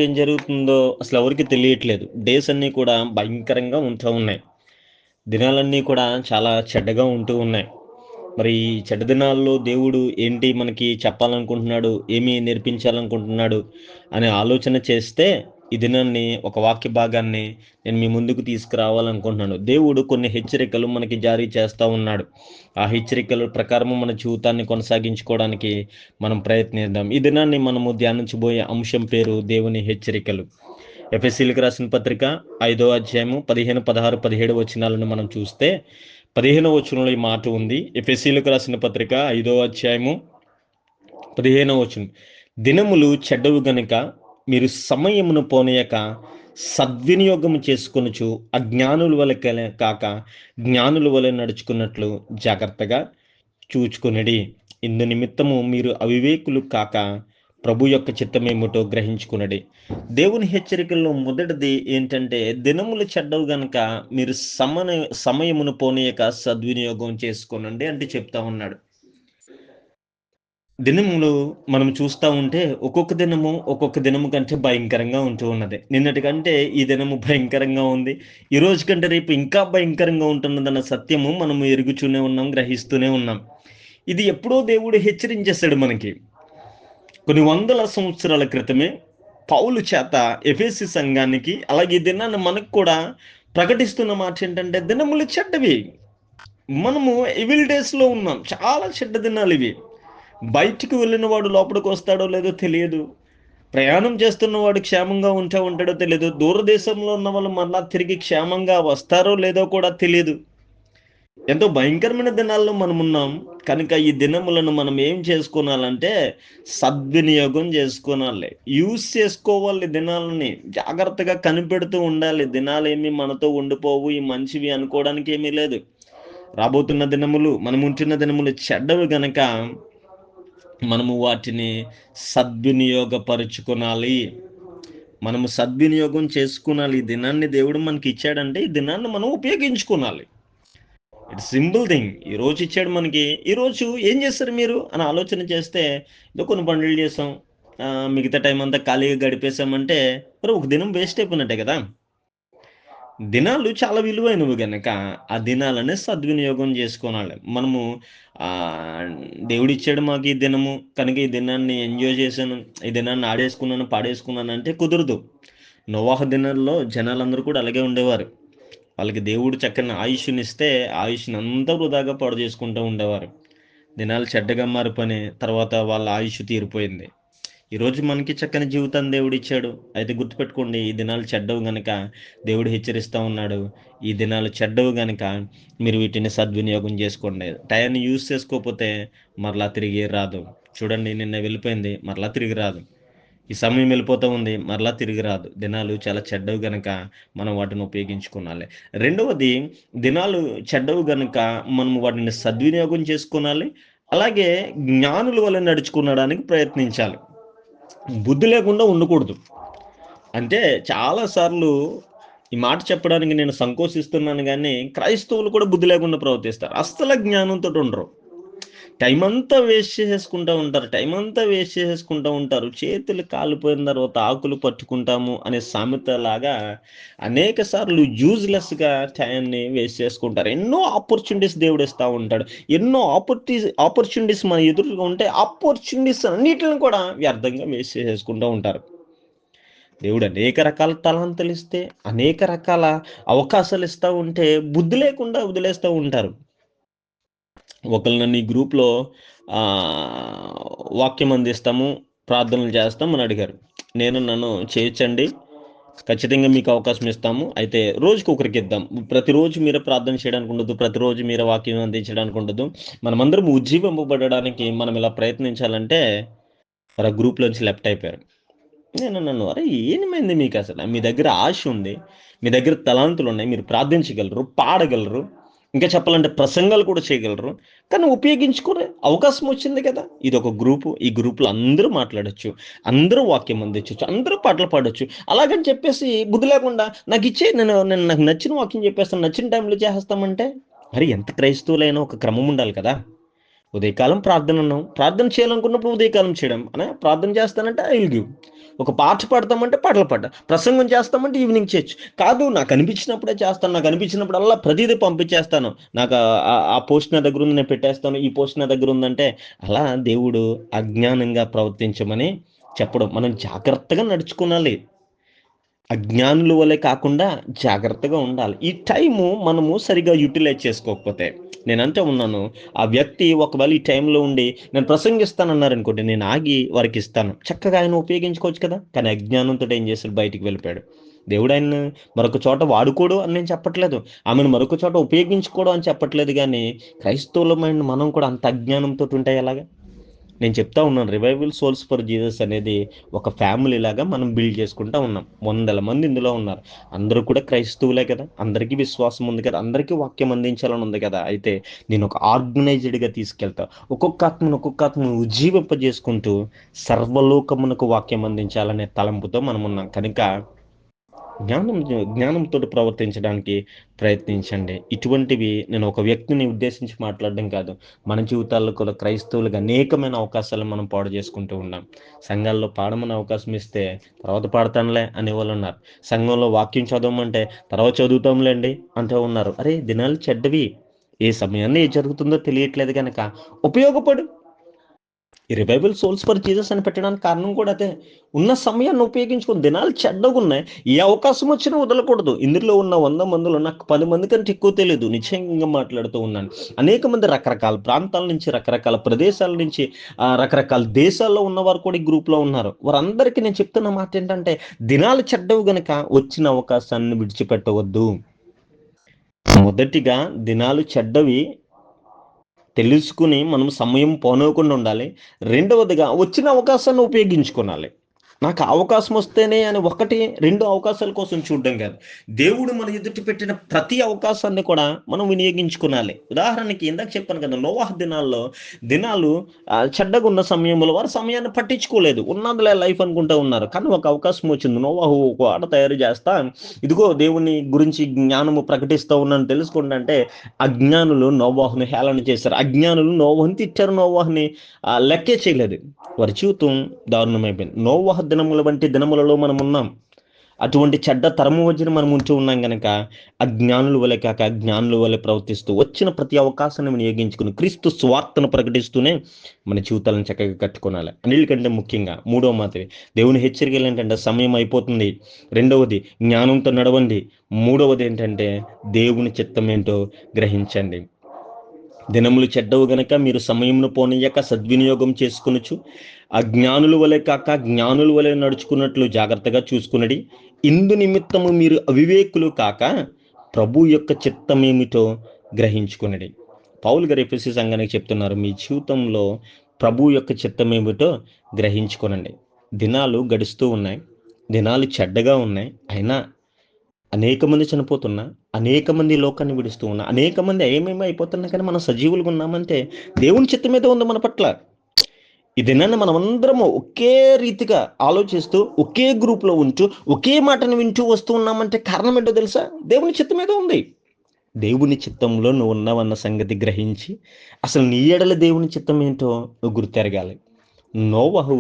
ఏం జరుగుతుందో అసలు ఎవరికీ తెలియట్లేదు. డేస్ అన్నీ కూడా భయంకరంగా ఉంటూ ఉన్నాయి. దినాలన్నీ కూడా చాలా చెడ్డగా ఉంటూ ఉన్నాయి. మరి ఈ చెడ్డ దినాల్లో దేవుడు ఏంటి మనకి చెప్పాలనుకుంటున్నాడు? ఏమి నేర్పించాలనుకుంటున్నాడు? అనే ఆలోచన చేస్తే ఈ దినాన్ని ఒక వాక్య భాగాన్ని నేను మీ ముందుకు తీసుకురావాలనుకుంటున్నాను. దేవుడు కొన్ని హెచ్చరికలు మనకి జారీ చేస్తా ఉన్నాడు. ఆ హెచ్చరికల ప్రకారము మన జీవితాన్ని కొనసాగించుకోవడానికి మనం ప్రయత్నిద్దాం. ఈ దినాన్ని మనము ధ్యానించబోయే అంశం పేరు దేవుని హెచ్చరికలు. ఎఫెసీయులకు రాసిన పత్రిక 5వ అధ్యాయము 15, 16, 17 వచనాలను మనం చూస్తే 15వ వచనంలో ఈ మాట ఉంది. ఎఫెసీయులకు రాసిన పత్రిక 5వ అధ్యాయము 15వ వచనం. దినములు చెడ్డవు గనుక మీరు సమయమును పోనీయక సద్వినియోగము చేసుకొనుచు అజ్ఞానుల వలె కాక జ్ఞానుల వలె నడుచుకున్నట్లు జాగ్రత్తగా చూచుకొనుడి. ఇందు నిమిత్తము మీరు అవివేకులు కాక ప్రభు యొక్క చిత్తమేమిటో గ్రహించుకునడి. దేవుని హెచ్చరికల్లో మొదటిది ఏంటంటే దినములు చెడ్డవు గనుక మీరు సమయమును పోనీయక సద్వినియోగం చేసుకోనండి అంటే చెప్తా ఉన్నాడు. దినములు మనం చూస్తా ఉంటే ఒక్కొక్క దినము కంటే భయంకరంగా ఉంటూ ఉన్నది. నిన్నటి కంటే ఈ దినము భయంకరంగా ఉంది. ఈ రోజు కంటే రేపు ఇంకా భయంకరంగా ఉంటున్నదన్న సత్యము మనము ఎరుగుచూనే ఉన్నాం, గ్రహిస్తూనే ఉన్నాం. ఇది ఎప్పుడో దేవుడు హెచ్చరించేశాడు మనకి. కొన్ని వందల సంవత్సరాల క్రితమే పౌలు చేత ఎఫెసీ సంఘానికి, అలాగే ఈ దినాన్ని మనకు కూడా ప్రకటిస్తున్న మాట ఏంటంటే దినములు చెడ్డవి. మనము ఈవిల్ డేస్‌లో ఉన్నాం. చాలా చెడ్డ దినాలు ఇవి. బయటికి వెళ్ళిన వాడు లోపలికి వస్తాడో లేదో తెలియదు. ప్రయాణం చేస్తున్నవాడు క్షేమంగా ఉంటాడో తెలియదు. దూరదేశంలో ఉన్న వాళ్ళు మరలా తిరిగి క్షేమంగా వస్తారో లేదో కూడా తెలియదు. ఎంతో భయంకరమైన దినాల్లో మనమున్నాం. కనుక ఈ దినములను మనం ఏం చేసుకోనాలంటే సద్వినియోగం చేసుకోనాలి. యూజ్ చేసుకోవాలి దినాలని. జాగ్రత్తగా కనిపెడుతూ ఉండాలి. దినాలేమి మనతో ఉండిపోవు, ఈ మంచివి అనుకోవడానికి ఏమీ లేదు. రాబోతున్న దినములు, మనముంటున్న దినములు చెడ్డవి గనక మనము వాటిని సద్వినియోగపరుచుకోనాలి. మనము సద్వినియోగం చేసుకునాలి. ఈ దినాన్ని దేవుడు మనకి ఇచ్చాడంటే ఈ దినాన్ని మనం ఉపయోగించుకోనాలి. It's simple thing. ఈరోజు ఇచ్చాడు మనకి. ఈరోజు ఏం చేస్తారు మీరు అని ఆలోచన చేస్తే ఏదో కొన్ని పనులు చేసాం, మిగతా టైం అంతా ఖాళీగా గడిపేసామంటే మరి ఒక దినం వేస్ట్ అయిపోయినట్టే కదా. దినాలు చాలా విలువైనవి గనక ఆ దినాలని సద్వినియోగం చేసుకోనాలి. మనము దేవుడిచ్చాడు మాకు ఈ దినము కనుక ఈ దినాన్ని ఎంజాయ్ చేశాను, ఈ దినాన్ని ఆడేసుకున్నాను, పాడేసుకున్నాను అంటే కుదరదు. నోవాహు దినాల్లో జనాలందరూ కూడా అలాగే ఉండేవారు. వాళ్ళకి దేవుడు చక్కని ఆయుష్నిస్తే ఆయుష్ని అంతా వృధాగా పాడు చేసుకుంటూ ఉండేవారు. దినాలు చెడ్డగా మారిపోయి తర్వాత వాళ్ళ ఆయుష్ తీరిపోయింది. ఈరోజు మనకి చక్కని జీవితాన్ని దేవుడు ఇచ్చాడు. అయితే గుర్తుపెట్టుకోండి, ఈ దినాలు చెడ్డవు గనక దేవుడు హెచ్చరిస్తూ ఉన్నాడు. ఈ దినాలు చెడ్డవు గనక మీరు వీటిని సద్వినియోగం చేసుకోండి. టైంని యూజ్ చేసుకోకపోతే మరలా తిరిగి రాదు. చూడండి, నిన్న వెళ్ళిపోయింది, మరలా తిరిగి రాదు. ఈ సమయం వెళ్ళిపోతూ ఉంది, మరలా తిరిగి రాదు. దినాలు చాలా చెడ్డవి గనక మనం వాటిని ఉపయోగించుకోనాలి. రెండవది, దినాలు చెడ్డవి గనక మనం వాటిని సద్వినియోగం చేసుకోనాలి. అలాగే జ్ఞానుల వల్ల నడుచుకునడానికి ప్రయత్నించాలి. బుద్ధి లేకుండా ఉండకూడదు. అంటే చాలాసార్లు ఈ మాట చెప్పడానికి నేను సంకోచిస్తున్నాను కానీ క్రైస్తవులు కూడా బుద్ధి లేకుండా ప్రవర్తిస్తారు. అస్సలు జ్ఞానంతో ఉండరు. టైం అంతా వేస్ట్ చేసేసుకుంటూ ఉంటారు. చేతులు కాలిపోయిన తర్వాత ఆకులు పట్టుకుంటాము అనే సామెత లాగా అనేక సార్లు యూజ్లెస్గా టైంని వేస్ట్ చేసుకుంటారు. ఎన్నో ఆపర్చునిటీస్ దేవుడు ఇస్తూ ఉంటాడు. ఎన్నో ఆపర్చునిటీస్ మన ఎదురుగా ఉంటే ఆపర్చునిటీస్ అన్నిటిని కూడా వ్యర్థంగా వేస్ట్ చేసేసుకుంటూ ఉంటారు. దేవుడు అనేక రకాల తలాంతులు ఇస్తే, అనేక రకాల అవకాశాలు ఇస్తూ ఉంటే బుద్ధి లేకుండా వదిలేస్తూ ఉంటారు. ఒకళ్ళు నన్ను ఈ గ్రూప్లో వాక్యం అందిస్తాము, ప్రార్థనలు చేస్తామని అడిగారు. నన్ను చేయొచ్చండి, ఖచ్చితంగా మీకు అవకాశం ఇస్తాము. అయితే రోజుకి ఒకరికి ఇద్దాం. ప్రతిరోజు మీరే ప్రార్థన చేయడానికి ఉండదు, ప్రతిరోజు మీరే వాక్యం అందించడానికి ఉండదు. మనమందరం ఉజ్జీవింపబడడానికి మనం ఇలా ప్రయత్నించాలంటే మరి ఆ గ్రూప్లోంచి లెఫ్ట్ అయిపోయారు. నన్ను అరే ఏమైంది మీకు? అసలు మీ దగ్గర ఆశ ఉంది, మీ దగ్గర తలాంతులు ఉన్నాయి, మీరు ప్రార్థించగలరు, పాడగలరు, ఇంకా చెప్పాలంటే ప్రసంగాలు కూడా చేయగలరు, కానీ ఉపయోగించుకునే అవకాశం వచ్చింది కదా. ఇది ఒక గ్రూపు. ఈ గ్రూప్లో అందరూ మాట్లాడచ్చు, అందరూ వాక్యం అందించవచ్చు, అందరూ పాటలు పాడొచ్చు. అలాగని చెప్పేసి బుద్ధి లేకుండా నాకు ఇచ్చే నేను నాకు నచ్చిన వాక్యం చెప్పేస్తాను, నచ్చిన టైంలో చేస్తామంటే మరి ఎంత క్రైస్తవులైనా ఒక క్రమం ఉండాలి కదా. ఉదయకాలం ప్రార్థన అన్నాం, ప్రార్థన చేయాలనుకున్నప్పుడు ఉదయకాలం చేయడం అనే, ప్రార్థన చేస్తానంటే ఐ విల్ గివ్. ఒక పాట పాడతామంటే పాటలు పాడ, ప్రసంగం చేస్తామంటే ఈవినింగ్ చేయొచ్చు. కాదు నాకు అనిపించినప్పుడే చేస్తాను, నాకు అనిపించినప్పుడల్లా ప్రతిదీ పంపించేస్తాను, నాకు ఆ పోస్ట్ నా దగ్గర ఉంది నేను పెట్టేస్తాను, ఈ పోస్ట్ నా దగ్గర ఉందంటే అలా దేవుడు అజ్ఞానంగా ప్రవర్తించమని చెప్పడం. మనం జాగ్రత్తగా నడుచుకోవాలి, అజ్ఞానుల వలె కాకుండా జాగ్రత్తగా ఉండాలి. ఈ టైము మనము సరిగా యూటిలైజ్ చేసుకోకపోతే, నేనంటే ఉన్నాను, ఆ వ్యక్తి ఒకవేళ ఈ టైంలో ఉండి నేను ప్రసంగిస్తానన్నారనుకోండి, నేను ఆగి వారికి ఇస్తాను, చక్కగా ఆయన ఉపయోగించుకోవచ్చు కదా. కానీ అజ్ఞానంతో ఏం చేశాడు, బయటికి వెళ్ళిపోయాడు. దేవుడు ఆయన మరొక చోట వాడుకోడు అని నేను చెప్పట్లేదు, ఆమెను మరొక చోట ఉపయోగించుకోవడం అని చెప్పట్లేదు. కానీ క్రైస్తవులమైన మనం కూడా అంత అజ్ఞానంతో ఉంటే ఎలాగా? నేను చెప్తా ఉన్నాను, రివైవల్ సోల్స్ ఫర్ జీసస్ అనేది ఒక ఫ్యామిలీ లాగా మనం బిల్డ్ చేసుకుంటా ఉన్నాం. 100 మంది ఇందులో ఉన్నారు, అందరూ కూడా క్రైస్తవులే కదా, అందరికీ విశ్వాసం ఉంది కదా, అందరికీ వాక్యం అందించాలని ఉంది కదా. అయితే నేను ఒక ఆర్గనైజ్డ్గా తీసుకెళ్తా, ఒక్కొక్క ఆత్మను ఉజ్జీవింపజేసుకుంటూ సర్వలోకమునకు వాక్యం అందించాలనే తలంపుతో మనం ఉన్నాం కనుక జ్ఞానంతో ప్రవర్తించడానికి ప్రయత్నించండి. ఇటువంటివి నేను ఒక వ్యక్తిని ఉద్దేశించి మాట్లాడడం కాదు, మన జీవితాల్లో కూడా క్రైస్తవులుగా అనేకమైన అవకాశాలు మనం పాడు చేసుకుంటూ ఉన్నాం. సంఘాల్లో పాడమని అవకాశం ఇస్తే తర్వాత పాడతానులే అనేవాళ్ళు ఉన్నారు, సంఘంలో వాక్యం చదవమంటే తర్వాత చదువుతాంలేండి అంటూ ఉన్నారు. అరే, దినాలు చెడ్డవి, ఏ సమయాన్ని ఏ జరుగుతుందో తెలియట్లేదు కనుక ఉపయోగపడు. ఈ రివైవల్ సోల్స్ ఫర్ జీసస్ అని పెట్టడానికి కారణం కూడా అదే. ఉన్న సమయాన్ని ఉపయోగించుకుని, దినాలు చెడ్డగా ఉన్నాయి, ఏ అవకాశం వచ్చినా వదలకూడదు. ఇందులో ఉన్న 100 మందిలో నాకు 10 మంది కంటే ఎక్కువ తెలియదు, నిశ్చయంగా మాట్లాడుతూ ఉన్నాను. అనేక మంది రకరకాల ప్రాంతాల నుంచి, రకరకాల ప్రదేశాల నుంచి, రకరకాల దేశాల్లో ఉన్నవారు కూడా ఈ గ్రూప్లో ఉన్నారు. వారందరికీ నేను చెప్తున్న మాట ఏంటంటే, దినాలు చెడ్డవు గనక వచ్చిన అవకాశాన్ని విడిచిపెట్టవద్దు. మొదటిగా దినాలు చెడ్డవి తెలుసుకుని మనం సమయం పోనివ్వకుండా ఉండాలి. రెండవదిగా వచ్చిన అవకాశాన్ని ఉపయోగించుకోవాలి. నాకు అవకాశం వస్తేనే అని 1, 2 అవకాశాల కోసం చూడడం కాదు, దేవుడు మన ఎదుట పెట్టిన ప్రతి అవకాశాన్ని కూడా మనం వినియోగించుకోవాలి. ఉదాహరణకి ఇందాక చెప్పాను కదా, నోవాహ్ దినాలు చెడ్డగా ఉన్న సమయంలో వారు సమయాన్ని పట్టించుకోలేదు, ఉన్నదిలే లైఫ్ అనుకుంటూ ఉన్నారు. కానీ ఒక అవకాశం వచ్చింది, నోవాహు ఒక ఆట తయారు చేస్తా, ఇదిగో దేవుని గురించి జ్ఞానము ప్రకటిస్తూ ఉన్నాను తెలుసుకోండి అంటే, అజ్ఞానులు నోవాహుని హేళన చేశారు, అజ్ఞానులు నోవాహుని తిట్టారు, నోవాహుని లెక్కే చేయలేదు. వారి జీవితం దారుణమైపోయింది. నోవాహు దినముల వంటి దినములలో మనం ఉన్నాం. అటువంటి చెడ్డ తరము వచ్చిన మనం ఉంటూ ఉన్నాం కనుక అజ్ఞానుల వలె కాక అజ్ఞానుల వలె ప్రవర్తిస్తూ వచ్చిన ప్రతి అవకాశాన్ని వినియోగించుకుని క్రీస్తు స్వార్థను ప్రకటిస్తూనే మన జీవితాలను చక్కగా కట్టుకోవాలి. అన్నిటికంటే ముఖ్యంగా మూడవ మాత్రమే దేవుని హెచ్చరికలు ఏంటంటే, సమయం అయిపోతుంది. రెండవది, జ్ఞానంతో నడవండి. మూడవది ఏంటంటే, దేవుని చిత్తం ఏంటో గ్రహించండి. దినములు చెడ్డవు గనక మీరు సమయమును పోనీయక సద్వినియోగం చేసుకొనుచు అజ్ఞానుల వలె కాక జ్ఞానుల వలె నడుచుకున్నట్లు జాగ్రత్తగా చూసుకునడి. ఇందు నిమిత్తము మీరు అవివేకులు కాక ప్రభు యొక్క చిత్తమేమిటో గ్రహించుకునడి. పౌలు గారు ఎఫెసీ సంఘానికి చెప్తున్నారు, మీ జీవితంలో ప్రభు యొక్క చిత్తమేమిటో గ్రహించుకొనండి. దినాలు గడుస్తూ ఉన్నాయి, దినాలు చెడ్డగా ఉన్నాయి, అయినా అనేక మంది చనిపోతున్నా, అనేక మంది లోకాన్ని విడుస్తూ ఉన్నా, అనేక మంది ఏమేమి అయిపోతున్నా, కానీ మనం సజీవులుగా ఉన్నామంటే దేవుని చిత్తం మీద ఉంది మన పట్ల. ఈ దినాన్ని మనం అందరము ఒకే రీతిగా ఆలోచిస్తూ, ఒకే గ్రూప్లో ఉంటూ, ఒకే మాటను వింటూ వస్తూ ఉన్నామంటే కారణం ఏంటో తెలుసా? దేవుని చిత్తం మీద ఉంది. దేవుని చిత్తంలో నువ్వు ఉన్నావన్న సంగతి గ్రహించి అసలు నీ ఎడల దేవుని చిత్తం ఏంటో నువ్వు గుర్తెరగాలి. నోవహు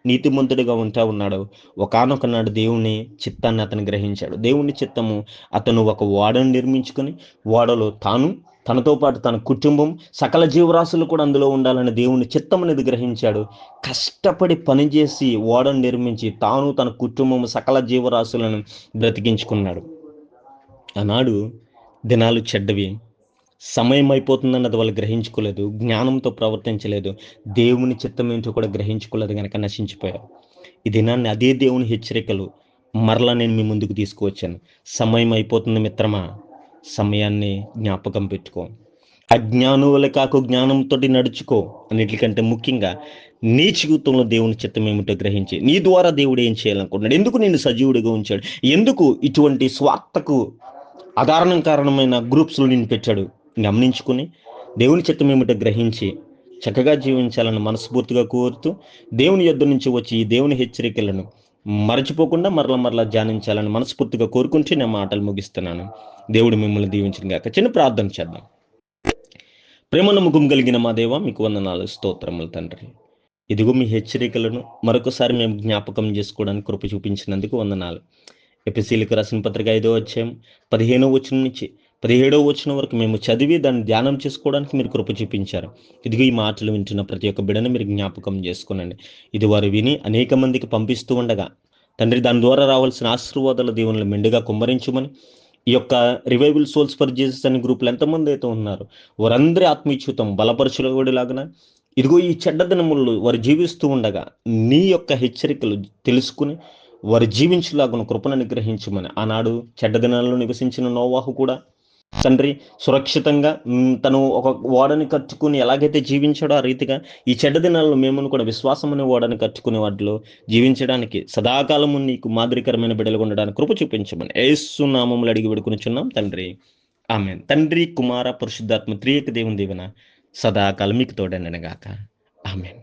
నీతిమంతుడిగా ఉంటా ఉన్నాడు, ఒకానొక నాడు దేవుని చిత్తాన్ని అతను గ్రహించాడు. దేవుని చిత్తము, అతను ఒక ఓడను నిర్మించుకొని, ఓడలో తాను, తనతో పాటు తన కుటుంబం, సకల జీవరాశులు కూడా అందులో ఉండాలని దేవుని చిత్తం అనేది గ్రహించాడు. కష్టపడి పనిచేసి ఓడను నిర్మించి తాను, తన కుటుంబం, సకల జీవరాశులను బ్రతికించుకున్నాడు. ఆనాడు దినాలు చెడ్డవి, సమయం అయిపోతుందన్నది వాళ్ళు గ్రహించుకోలేదు, జ్ఞానంతో ప్రవర్తించలేదు, దేవుని చిత్తం ఏంటో కూడా గ్రహించుకోలేదు కనుక నశించిపోయారు. ఈ దినాన్ని అదే దేవుని హెచ్చరికలు మరలా నేను మీ ముందుకు తీసుకువచ్చాను. సమయం అయిపోతుంది మిత్రమా, సమయాన్ని జ్ఞాపకం పెట్టుకో. అజ్ఞానువుల కాకు జ్ఞానంతో నడుచుకో. అన్నిటికంటే ముఖ్యంగా నీ జీవితంలో దేవుని చిత్తం ఏమిటో గ్రహించి నీ ద్వారా దేవుడు ఏం చేయాలనుకుంటున్నాడు, ఎందుకు నిన్ను సజీవుడిగా ఉంచాడు, ఎందుకు ఇటువంటి స్వార్థకు కారణమైన గ్రూప్స్లో నిన్ను పెట్టాడు గమనించుకుని దేవుని చిత్తం ఏమిటో గ్రహించి చక్కగా జీవించాలని మనస్ఫూర్తిగా కోరుతూ, దేవుని యొద్ద నుంచి వచ్చి ఈ దేవుని హెచ్చరికలను మరచిపోకుండా మరలా ధ్యానించాలని మనస్ఫూర్తిగా కోరుకుంటూ నేను మాటలు ముగిస్తున్నాను. దేవుడు మిమ్మల్ని దీవించిన గాక. చిన్న ప్రార్థన చేద్దాం. ప్రేమ నమ్మకం కలిగిన మా దేవ, మీకు వందనాలు, స్తోత్రములు తండ్రి. ఇదిగో మీ హెచ్చరికలను మరొకసారి మేము జ్ఞాపకం చేసుకోవడానికి కృప చూపించినందుకు వందనాలు. ఎపిసీలకు రాసిన పత్రిక 5వ అధ్యాయం 15వ వచనం నుంచి 17వ వచనం వరకు మేము చదివి దాన్ని ధ్యానం చేసుకోవడానికి మీరు కృప చూపించారు. ఇదిగో ఈ మాటలు వింటున్న ప్రతి ఒక్క బిడ్డను మీరు జ్ఞాపకం చేసుకునండి. ఇది వారు విని అనేక మందికి పంపిస్తూ ఉండగా తండ్రి, దాని ద్వారా రావాల్సిన ఆశీర్వాదాల దీవెనలు మెండుగా కుమ్మరించమని, ఈ యొక్క రివైవల్ సోల్స్ ఫర్ జీసస్ అనే గ్రూపులు ఎంతమంది అయితే ఉన్నారు వారందరి ఆత్మీయత్వం బలపరచులాగున, ఇదిగో ఈ చెడ్డ దినములు వారు జీవిస్తూ ఉండగా నీ యొక్క హెచ్చరికలు తెలుసుకుని వారు జీవించలాగున కృపను అనుగ్రహించమని, ఆనాడు చెడ్డ దినాల్లో నివసించిన నోవాహు కూడా తండ్రి సురక్షితంగా తను ఒక ఓడని కట్టుకుని ఎలాగైతే జీవించాడో ఆ రీతిగా ఈ చెడ్డ దినాల్లో మేమును కూడా విశ్వాసం అనే ఓడని కట్టుకునే వాటిలో జీవించడానికి సదాకాలము నీకు మాదిరికరమైన బిడ్డలుగా ఉండడానికి కృప చూపించమని యేసు నామములో అడిగి వేడుకొనుచున్నాం తండ్రి, ఆమేన్. తండ్రి, కుమార, పరిశుద్ధాత్మ త్రియేక దేవుని దీవెన సదాకాలం మీకు తోడనగాక. ఆమేన్.